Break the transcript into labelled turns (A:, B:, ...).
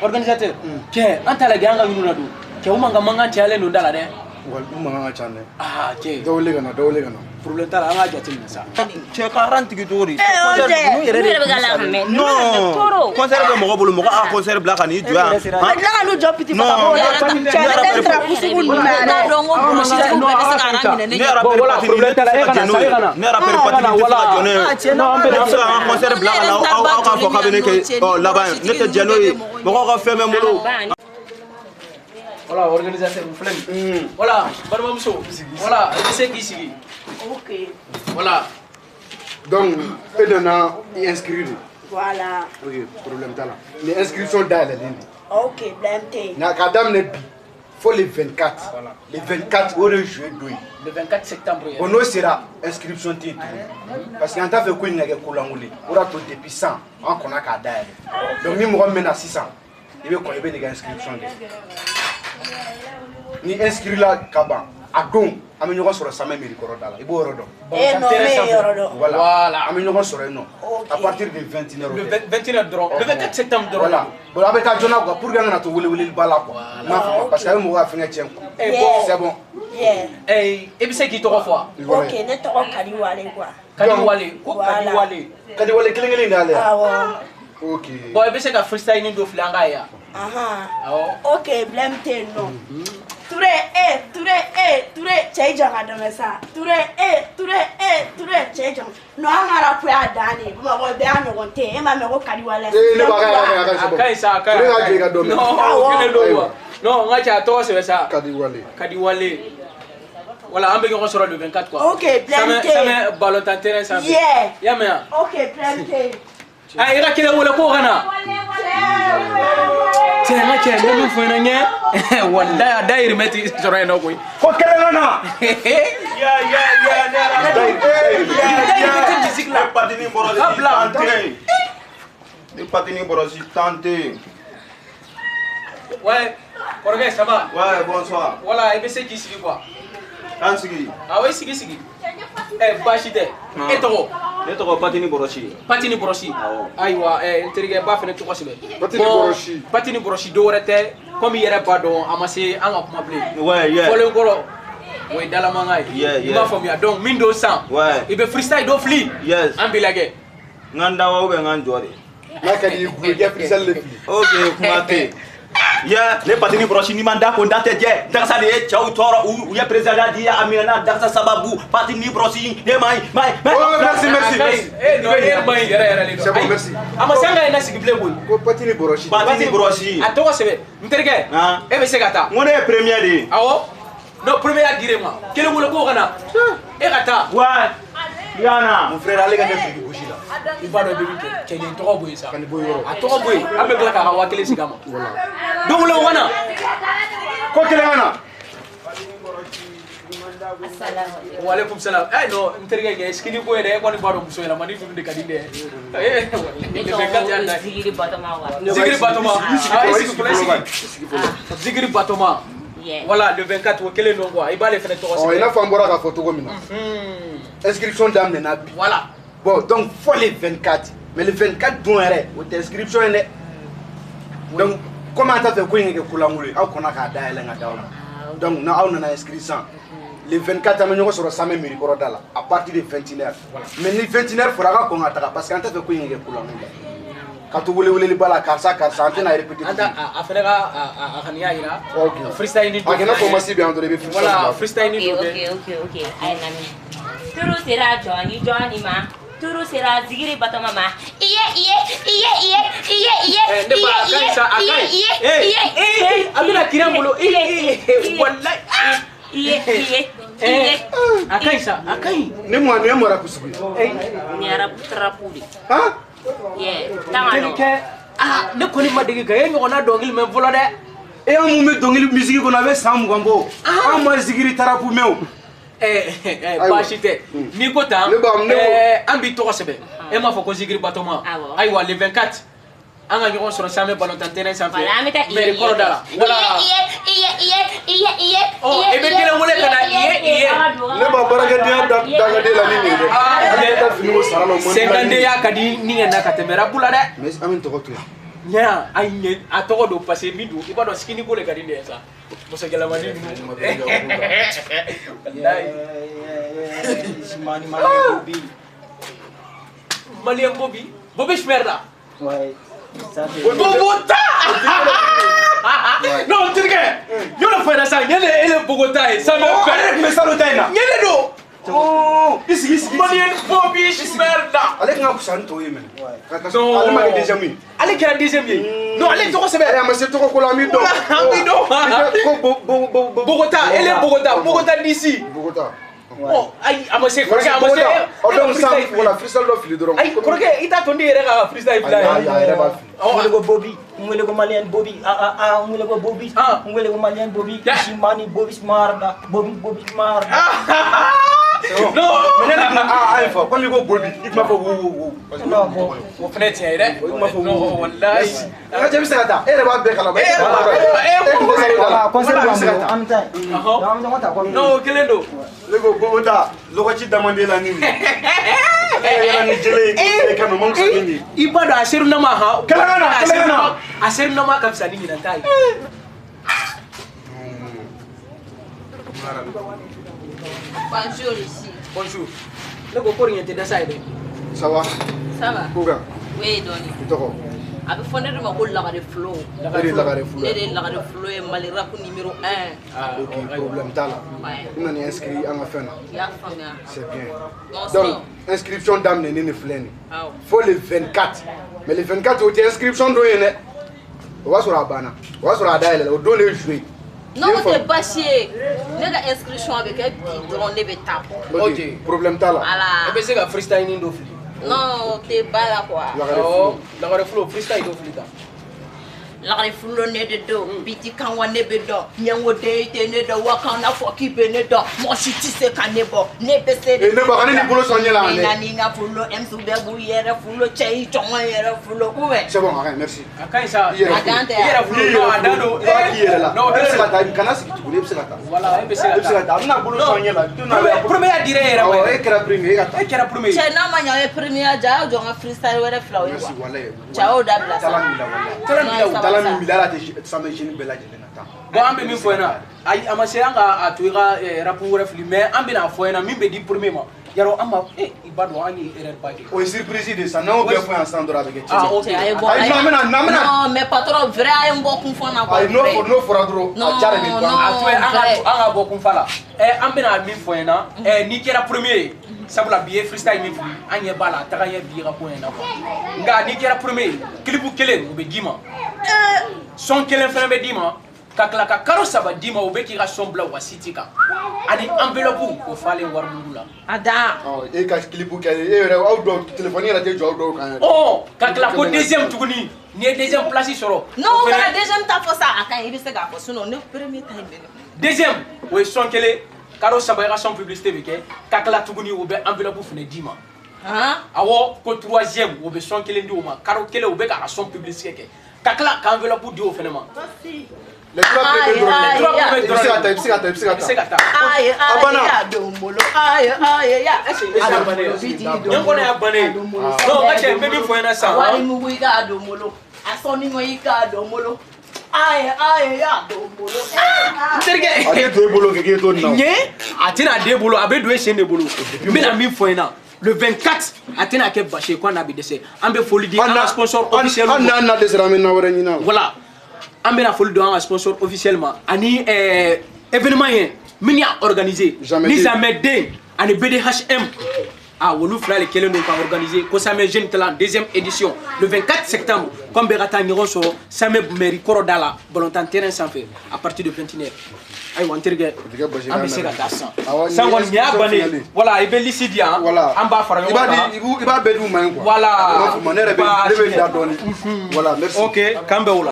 A: organisateur ke anta la ganga yununa do ke umanga manga chale no dala de
B: wal umanga chane
A: ke
B: dawle gana
A: problème tala anga jatin sa
C: che 40 ki dori
D: non
C: concert be mo bolo mo concert black ani joa
D: la no job piti papa bo chale tra kusugun na dongo mo shita no
C: ne rappel
A: problème tala e kana sa kana
C: ne rappel patini wala no ambe na sa concert black ala au ka fo ka bene ke là-bas ne te jeno mo ko fe me molo
A: voilà organisateur flem voilà barba muso voilà c'est qui sigi
D: OK
A: voilà
B: donc et donna inscrire
D: voilà
B: OK problème tala les inscriptions d'aller
D: OK blamté
B: na kadam ne bi faut les 24
A: voilà
B: les 24 au juillet
A: le 24 septembre
B: on sera inscription ti parce que en tant que ko ngake kulangule ora to depuis 100 on kona ka d'aller donc mi mo mena 600 il veut qu'on ait des inscriptions ni inscrit la kaban adon ami ñoko soro sama mairie ko rodala e bo rodo voilà ami ñoko soro no à partir de 21h
A: le 21h drone le 24 septembre drone
B: voilà bon avec ta jona ko pour ganga na to wuli bala ko parce que mo ga finga tien ko c'est bon
A: et bi c'est qui to fois
D: OK ne to kadi wale quoi
B: kadi wale kelengele ndale OK
A: bon et bi c'est ka freestyle ni do flanga ya
D: OK blamté non Touré, Chayjanga Domesa. Touré, Chayjanga. No, I'm not a prayer, Danny. But they are not going to take my Kadiwala.
A: Non, on a toi, c'est ça.
B: Kadiwale.
A: Voilà, on peut sur le 24 quoi.
D: OK, planté.
A: Ça met ballon en terrain ça.
D: Yeah.
A: Mais.
D: OK, planté.
A: Ah, il a quel est le corana? Tiens, même faut une wanda d'ailleurs mettre sur un oeil.
C: ko kelana patini borosi tante
A: ouais Jorge ça va
C: ouais bonsoir
A: voilà et c'est qui sigi quoi
C: ansigi
A: ah ouais sigi bashite
C: eto patini borosi
A: aywa interigue ba fene to kosibe patini borosi do rete comme yere ba do amase anga kuma blé
C: ouais yeah
A: fole ngoro way dala mangay
C: yeah
A: ma famia donc min do 100
C: ouais
A: ibe freestyle do fli
C: yes
A: ambilage
C: nganda wa be nganjore
B: nakadi ku ya freestyle le fli
C: OK kuma te ya ne patini borosi ni manda ko ndate je daksa de chaw toro u ya president dia amina daksa sababu patini borosi de mai
B: merci
A: no mai yere
B: c'est bon merci
A: ama sanga ina sigi blé boy
B: ko patini borosi
A: atoko sebe mterge ebe segata
C: ngone premier de
A: awo no premier à dire moi quel est le corona et gata
C: ouais yana
B: mon frère allez gagner du bougie là
A: il va de bébé qui est trop beau ça
B: kan boy yoro
A: a trop beau avec la karawa kele sigama
B: voilà
A: donc le wana
B: ko kelengana
D: Assalamu
A: wa alaikum salam eh no mterge ke skini ko ede ko ni baro muso la mani fimde kadinde eh
D: Zigiri batoma
A: zigiri batoma voilà le 24 au kele non quoi il va les faire toi
B: il a fait mbora ka photo comme ça inscription d'âme na bi
A: voilà
B: bon donc faut les 24 mais les 24 don ere ou inscription est donc comment tu fait ko ngeke kulangule au kona ka daela nga dawla donc na au na inscription les 24 amenyo ko soro same miri ko dala à partir de 21h mais ni 21h fora ka ko ngata parce que anta fait ko ngeke kulangule ka to wole li bala karsa ante na répéter
A: anda afere ka akania ira
B: OK
A: freestyle ni
B: akena ko masi bien de
A: voilà freestyle ni
D: OK ay nami turu sera Johnny ma turu sera zigiri batoma ma iye
A: abina kirambulo wallahi akaisa akai
B: ne mo ra kusubi
D: ni ara trapuli
B: hein
D: tamano
A: ne koni madigi ga yenyo na dongil men volo de
B: et on me dongil musique qu'on avait sans mugambo moi zigiri tarapu meu
A: bashite ni kota ambi to sebe e ma fo ko zigiri batoma aywa le 24 anga nyon sur samé ballon en terrain sans fait mais ko dala voilà oh e be kele wole kana iye
B: le ba baraka dia daga de la nini de ta fini mo saralo mo
A: 50 ya kadi ni ngena katemera bula de
B: mais amin to ko
A: nya ay a tɔgɔ do parce que min do i b'a dɔn skinny ko le ka di ne ye sa muso gɛlɛmani ninnu malien bobi schmerda Bogota non tirke yo le fera sa ele Bogota e sa me salutaina nyele do oh isi malien bobi schmerda
B: ale nga kusanto yemen ale ma déjà mi
A: ale kɛra deuxième ye non ale tɔgɔ sɛbɛ
B: ale ma se tɔgɔ ko la mi do
A: Bogota ele Bogota d'ici
B: Bogota
A: oh ay amase ko ka amase
B: o donc ça voilà freestyle do fili dron
A: ay ko ke ita tondi yɛrɛ ka freestyle fila
B: ay ba fi
E: ngule ko Bobby ngule ko Malian Bobby ngule ko Bobby ngule ko Malian Bobby Shimani Bobby Smarda Bobby Smarda
A: no
B: ay fa ko mi ko Bobby ikma fa wu
E: non bon
A: o fene tiɲɛ dɛ no wallahi
B: nga je bisa ta e ba be kala ba
E: conseil ba am tan am tan ta ko
A: no kelen do
B: lego Bogota lokaci damande la nini yala ni jele e kanu mon ko ni
A: ibado asiru na ma ha
B: kala
A: asiru na ma ka fisa ni na tai
F: Bonjour ici.
A: bonjour lego ko rien te da sai de
B: ça va
F: Kuga. Oui, Doni.
B: Toko.
F: Abi fondé de ma ko lagare flow.
B: Lagare flow.
F: Ne lagare flow e mali rap numéro 1.
B: Ah, OK, problème tala.
F: Ouais.
B: On est inscrit en fin.
F: Ya famia.
B: C'est bien.
F: Donc,
B: Donc, inscription dame ne flène.
F: Ah.
B: Faut le 24. Mais le 24 au inscription do yene. On va sur la bana. On va sur la dalle, on doit le jouer.
F: Non, t'es pas chier. Ne ga inscription avec un petit drone de tape.
B: OK, problème tala.
F: Voilà.
A: e be se ka freestyle ni do fili
F: Non, t'es pas là quoi.
A: lagare flow freestyle do fili ta
F: Lagare flow ne de do. Biti kan wa ne be do. Nyango de te ne do wa kan na fo ki be ne do. Mo shi ti se kan ne bo. Ne be se.
B: E ne ba kan ni bolo sonye la ne.
F: Na ni nga flow em su be bu yere flow chei chonga yere flow ku be.
B: C'est bon, arrête, merci.
A: akai sa
F: Agante.
A: yera flow no adado
B: no e se la ta kana si tu ne se la ta.
A: voilà e be se
B: la ta. Na bolo sonye la. Tu na
A: la premier dire yera
B: oh e kera premier ga ta.
A: e kɛra premier
F: Che na ma nya e premier ja o jonga freestyle were flow e.
B: Merci wallahi.
F: Ciao da bla sa.
B: Tala mi la te sama jeni bela jeni na ta.
A: bon ambe min fo ena ay amase anga atuira rap wora fili mais ambe na fo ena min be di premier ma yaro amma ibado ani erreur ba ke
B: O surprise de ça non be fo ensemble avec Titi.
A: ah ok
F: Ay bon.
B: Ay
F: Non, mais patron vrai ay mbo kun fo na ko.
B: Ay no for adro a jare ni ba.
A: anga bo kun fala ambe na min fo ena ni kɛra premier sabula biye freestyle min fili anye bala taga ye bi ga ko ena ko nga ni kɛra premier clip kelen o be dima son kelen fana be dima ka kila ka karo saba dima o be ki ka son bla wa city kan ani enveloppe o falen war mundu la
F: Ada.
B: Oh e ka clip ke e re au do téléphone la te jo do kan.
A: oh ka kila ko deuxième tuguni ni deuxième place soro
F: Non, la deuxième ta fo ça akan ibi se ga fo sinon ne premier time be.
A: deuxième o son kelen karo saba ka son publicité be ke ka kila tuguni o be enveloppe fene dima
F: Hein?
A: awo ko troisième o be son kelen di o ma karo kelen o be ka son publicité ke ka kila ka enveloppe di o fene ma
B: Les trois premiers drôles.
F: Aïe, ya domolo. Aïe, ya.
A: Yang kona ya bane. No, kache maybe for ena sa.
F: Wali mu ga domolo. Asoni mo ika domolo. Aïe, ya domolo.
A: Nterge.
B: Ade to bolo ke to na.
A: Nye, atina de bolo, abe do ese ne bolo. Mina mi for ena. Le 24, atina ke baché kwa na bi dese. Ambe foli di un sponsor officiel.
B: On a des ramena wara nyina.
A: Voilà. Ambe na foli do un sponsor officiellement. Ani événement yen mini a organisé. Ni jamais den ani BDHM. Ah, wolu fla le kelen donc a organisé ko Samé Jeune Talent deuxième édition le 24 septembre comme berata ñiro so Samé mairie Korodala volontaire terrain sans fait à partir de 21h. Ay wantirge ambe sega dassa. Sangon nya bané voilà ibe lisidia amba fara yo.
B: Iba bedu man quoi.
A: Voilà.
B: Voilà, merci.
A: OK, kambe wala.